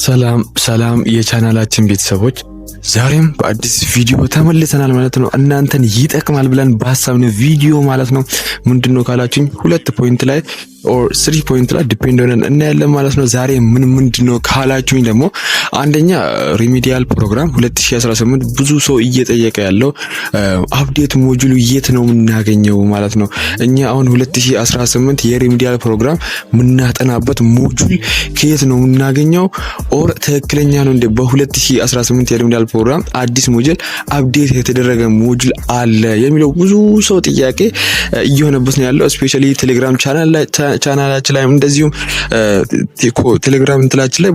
ሰላም የቻናላችን ቤተሰቦች ዛሬም በአዲስ ቪዲዮ ተመልሰናል ማለት ነው። እናንተን ይጠቅማል ብለን በሐሳብነው ቪዲዮ ማለት ነው። ምንድነው ካላችሁኝ 2 ፖይንት ላይ ኦር 3 ፖይንት ላይ ዲፔንድ ሆነን እናያለን ማለት ነው። ዛሬ ምንድነው ካላችሁኝ ደግሞ አንደኛ ሪሚዲያል ፕሮግራም 2018 ብዙ ሰው እየጠየቀ ያለው አፕዴት ሞጁሉ የት ነው የምናገኘው ማለት ነው። እኛ አሁን 2018 የሪሚዲያል ፕሮግራም ምናጠናበት ሞጁል ከየት ነው የምናገኘው ኦር ትክክለኛ ነው እንደ በ2018 የሪሚዲያል ፕሮግራም አዲስ ሞጁል አፕዴት የተደረገ ሞጁል አለ የሚለው ብዙ ሰው ጥያቄ እየሆነበት ነው ያለው። ስፔሻሊ ቴሌግራም ቻናላችን ላይ እንደዚሁም ቴሌግራም እንትላችን ላይ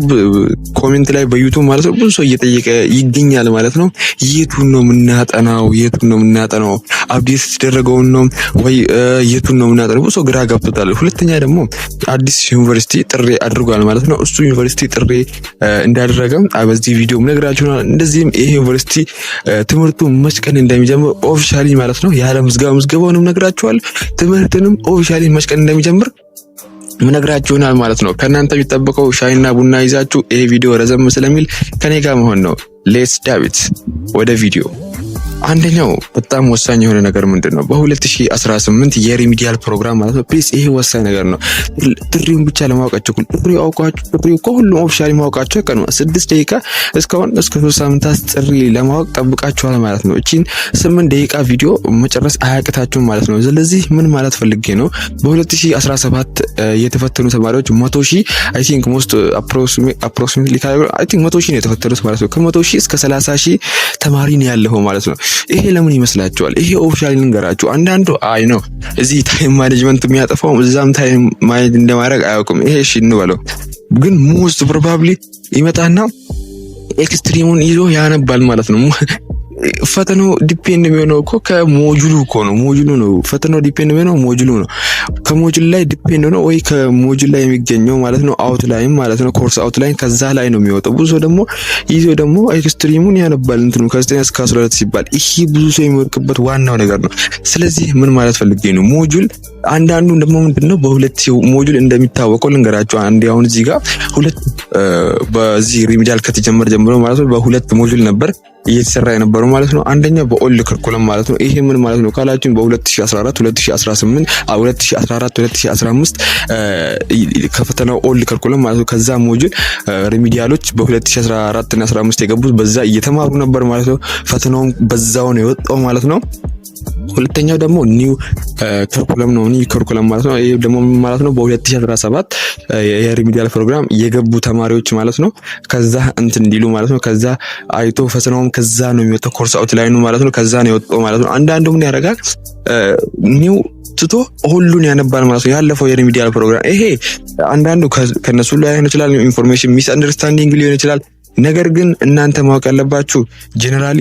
ኮሜንት ላይ በዩቲዩብ ማለት ነው ብዙ ሰው እየጠየቀ ይገኛል ማለት ነው። የቱን ነው የምናጠናው አፕዴት የተደረገውን ነው ወይ የቱን ነው የምናጠናው? ብዙ ሰው ግራ ገብቶታል። ሁለተኛ ደግሞ አዲስ ዩኒቨርሲቲ ጥሪ አድርጓል ማለት ነው። እሱ ዩኒቨርሲቲ ጥሪ እንዳደረገም በዚህ ቪዲዮ ነግራችሁናል። እንደዚህም ይሄ ዩኒቨርሲቲ ትምህርቱ መች ቀን እንደሚጀምር ኦፊሻሊ ማለት ነው ያለ ምዝገባውንም ነግራችኋል። ትምህርትንም ኦፊሻሊ መች ቀን እንደሚጀምር ነግራችሁናል ማለት ነው። ከናንተ የሚጠበቀው ሻይና ቡና ይዛችሁ ይሄ ቪዲዮ ረዘም ስለሚል ከኔ ጋር መሆን ነው። ሌትስ ዳቪት ወደ ቪዲዮ። አንደኛው በጣም ወሳኝ የሆነ ነገር ምንድነው በ2018 የሪሚዲያል ፕሮግራም ማለት ነው። ፕሊስ ይሄ ወሳኝ ነገር ነው። ጥሪውን ብቻ ለማወቃችሁ ጥሪው ከሁሉም ኦፊሻሊ ማወቃችሁ ቀኑ 6 ደቂቃ እስካሁን እስከ 3 ሳምንታት ጥሪ ለማወቅ ጠብቃችኋል ማለት ነው። እቺን 8 ደቂቃ ቪዲዮ መጨረስ አያቅታችሁም ማለት ነው። ስለዚህ ምን ማለት ፈልጌ ነው በ2017 የተፈተኑ ተማሪዎች 100,000 አይ ቲንክ ሞስት አፕሮክሲሜትሊ አይ ቲንክ 100,000 ነው የተፈተኑት ማለት ነው። ከ100,000 እስከ 30,000 ተማሪ ነው ያለው ማለት ነው። ይሄ ለምን ይመስላችኋል? ይሄ ኦፊሻሊ ልንገራችሁ። አንዳንዱ አይ ነው እዚህ ታይም ማኔጅመንት የሚያጠፋው እዛም ታይም ማኔጅ እንደማድረግ አያውቅም። ይሄ እሺ እንበለው፣ ግን ሞስት ፕሮባብሊ ይመጣና ኤክስትሪሙን ይዞ ያነባል ማለት ነው። ፈተናው ዲፔንድ የሚሆነው እኮ ከሞጁሉ እኮ ነው። ሞጁሉ ነው ፈተናው ዲፔንድ የሚሆነው ሞጁሉ ነው። ከሞጁል ላይ ዲፔንድ ነው ወይ ከሞጁል ላይ የሚገኘው ማለት ነው አውትላይን ማለት ነው ኮርስ አውትላይን ከዛ ላይ ነው የሚወጣው። ብዙ ሰው ደግሞ ይዞ ደግሞ ኤክስትሪሙን ያነባል እንትኑ ከ9 እስከ 12 ሲባል ይሄ ብዙ ሰው የሚወርቅበት ዋናው ነገር ነው። ስለዚህ ምን ማለት ፈልጌ ነው ሞጁል አንዳንዱ ደግሞ ምንድነው በሁለት ሞጁል እንደሚታወቀው ልንገራችሁ። አንዴ አሁን እዚህ ጋር ሁለት በዚህ ሪሚዲያል ከተጀመረ ጀምሮ ማለት ነው በሁለት ሞጁል ነበር እየተሰራ የነበረው ማለት ነው። አንደኛው በኦልድ ከርኩለም ማለት ነው። ይሄ ምን ማለት ነው ካላችሁ በ2014 2018 2014 2015 ከፈተናው ኦልድ ከርኩለም ማለት ነው። ከዛ ሞጁል ሪሚዲያሎች በ2014 እና 15 የገቡት በዛ እየተማሩ ነበር ማለት ነው። ፈተናውን በዛው ነው የወጣው ማለት ነው። ሁለተኛው ደግሞ ኒው ከርኩለም ነው። ኒው ከርኩለም ማለት ነው። ይሄ ደግሞ ማለት ነው በ2017 የሪሚዲያል ፕሮግራም የገቡ ተማሪዎች ማለት ነው ከዛ እንትን እንዲሉ ማለት ነው። ከዛ አይቶ ፈተናውም ከዛ ነው የሚወጣው ኮርስ አውትላይኑ ማለት ነው። ከዛ ነው የወጣው ማለት ነው። አንዳንዱ ምን ያደርጋል ኒው ትቶ ሁሉን ያነባል ማለት ነው። ያለፈው የሪሚዲያል ፕሮግራም ይሄ አንዳንዱ ከነሱ ላይ ሆነ ይችላል ኢንፎርሜሽን ሚስ አንደርስታንዲንግ ሊሆን ይችላል። ነገር ግን እናንተ ማወቅ ያለባችሁ ጀነራሊ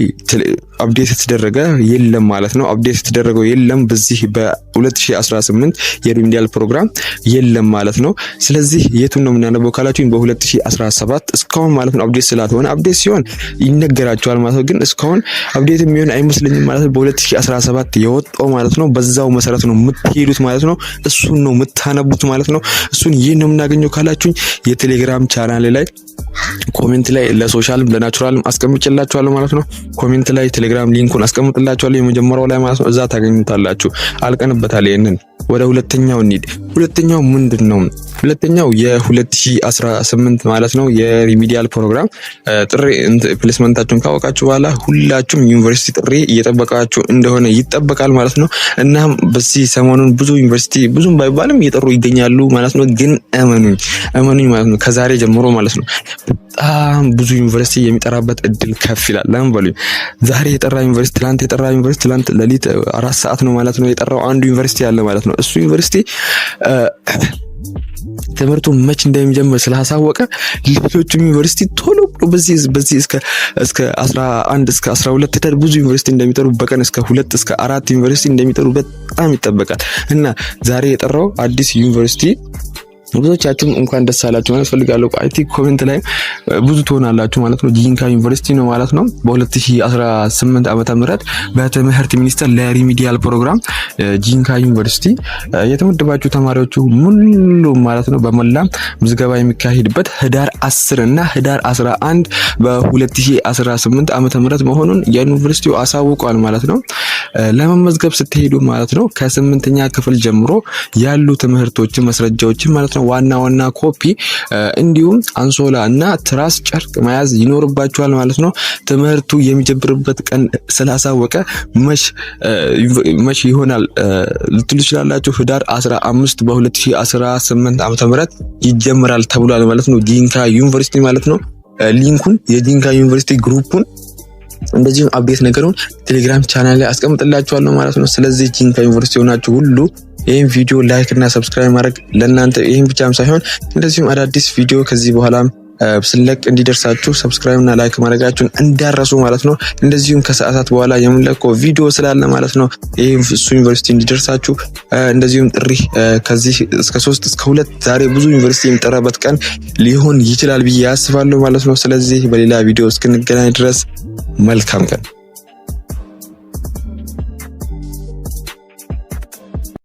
አፕዴት የተደረገ የለም ማለት ነው። አፕዴት የተደረገው የለም በዚህ በ2018 የሪሚዲያል ፕሮግራም የለም ማለት ነው። ስለዚህ የቱን ነው የምናነበው ካላችሁ በ2017 እስካሁን ማለት ነው አፕዴት ስላልሆነ አፕዴት ሲሆን ይነገራችኋል ማለት ነው። ግን እስካሁን አፕዴት የሚሆን አይመስለኝም ማለት ነው። በ2017 የወጣው ማለት ነው በዛው መሰረት ነው የምትሄዱት ማለት ነው። እሱን ነው የምታነቡት ማለት ነው። እሱን ይሄን ነው የምናገኘው ካላችሁ የቴሌግራም ቻናል ላይ ኮሜንት ላይ ለሶሻልም ለናቹራልም አስቀምጬላችኋለሁ ማለት ነው። ኮሜንት ላይ ቴሌግራም ሊንኩን አስቀምጥላችኋለሁ የመጀመሪያው ላይ ማለት ነው። እዛ ታገኙታላችሁ። አልቀንበታል። ይሄንን ወደ ሁለተኛው እንሂድ። ሁለተኛው ምንድነው? ሁለተኛው የ2018 ማለት ነው የሪሚዲያል ፕሮግራም ጥሪ ፕሌስመንታችሁን ካወቃችሁ በኋላ ሁላችሁም ዩኒቨርሲቲ ጥሪ እየጠበቃችሁ እንደሆነ ይጠበቃል ማለት ነው። እናም በዚህ ሰሞኑን ብዙ ዩኒቨርሲቲ ብዙም ባይባልም እየጠሩ ይገኛሉ ማለት ነው። ግን እመኑኝ ማለት ነው ከዛሬ ጀምሮ ማለት ነው በጣም ብዙ ዩኒቨርሲቲ የሚጠራበት እድል ከፍ ይላል። ለምን በሉኝ፣ ዛሬ የጠራ ዩኒቨርሲቲ ትላንት ሌሊት 4 ሰዓት ነው ማለት ነው የጠራው አንዱ ዩኒቨርሲቲ ያለ ማለት ነው። እሱ ዩኒቨርሲቲ ትምህርቱ መች እንደሚጀምር ስላሳወቀ ሌሎችም ዩኒቨርሲቲ ቶሎ በዚህ እስከ 11 እስከ 12 ተደር ብዙ ዩኒቨርሲቲ እንደሚጠሩ በቀን እስከ 2 እስከ 4 ዩኒቨርሲቲ እንደሚጠሩ በጣም ይጠበቃል። እና ዛሬ የጠራው አዲስ ዩኒቨርሲቲ ብዙዎቻችሁ እንኳን ደስ አላችሁ ማለት ፈልጋለሁ። አይ ቲንክ ኮሜንት ላይ ብዙ ትሆናላችሁ ማለት ነው። ጂንካ ዩኒቨርሲቲ ነው ማለት ነው በ2018 ዓመተ ምህረት በትምህርት ሚኒስቴር ለሪሚዲያል ፕሮግራም ጂንካ ዩኒቨርሲቲ የተመደባችሁ ተማሪዎች ሙሉ ማለት ነው በመላ ምዝገባ የሚካሄድበት ህዳር 10 እና ህዳር 11 በ2018 ዓመተ ምህረት መሆኑን የዩኒቨርሲቲው አሳውቋል ማለት ነው። ለመመዝገብ ስትሄዱ ማለት ነው ከ8ኛ ክፍል ጀምሮ ያሉ ትምህርቶችን መስረጃዎችን ማለት ነው ዋና ኮፒ እንዲሁም አንሶላ እና ትራስ ጨርቅ መያዝ ይኖርባችኋል ማለት ነው። ትምህርቱ የሚጀምርበት ቀን ስላሳወቀ መሽ ይሆናል ልትሉ ይችላላችሁ። ህዳር 15 በ2018 ዓመተ ምህረት ይጀምራል ተብሏል ማለት ነው። ጂንካ ዩኒቨርሲቲ ማለት ነው። ሊንኩን የጂንካ ዩኒቨርሲቲ ግሩፑን እንደዚሁ አፕዴት ነገሩን ቴሌግራም ቻናል ላይ አስቀምጥላችኋለሁ ማለት ነው። ስለዚህ ጂንካ ዩኒቨርሲቲ ሆናችሁ ሁሉ ይሄን ቪዲዮ ላይክ እና ሰብስክራይብ ማድረግ ለእናንተ ይሄን ብቻም ሳይሆን እንደዚሁም አዳዲስ ቪዲዮ ከዚህ በኋላም ስለቅ እንዲደርሳችሁ ሰብስክራይብ እና ላይክ ማድረጋችሁን እንዳረሱ ማለት ነው። እንደዚሁም ከሰዓታት በኋላ የምንለቀው ቪዲዮ ስላለ ማለት ነው ይሄን እሱ ዩኒቨርሲቲ እንዲደርሳችሁ እንደዚሁም ጥሪ ከዚህ እስከ 3 እስከ 2 ዛሬ ብዙ ዩኒቨርሲቲ የሚጠራበት ቀን ሊሆን ይችላል ብዬ አስባለሁ ማለት ነው። ስለዚህ በሌላ ቪዲዮ እስክንገናኝ ድረስ መልካም ቀን።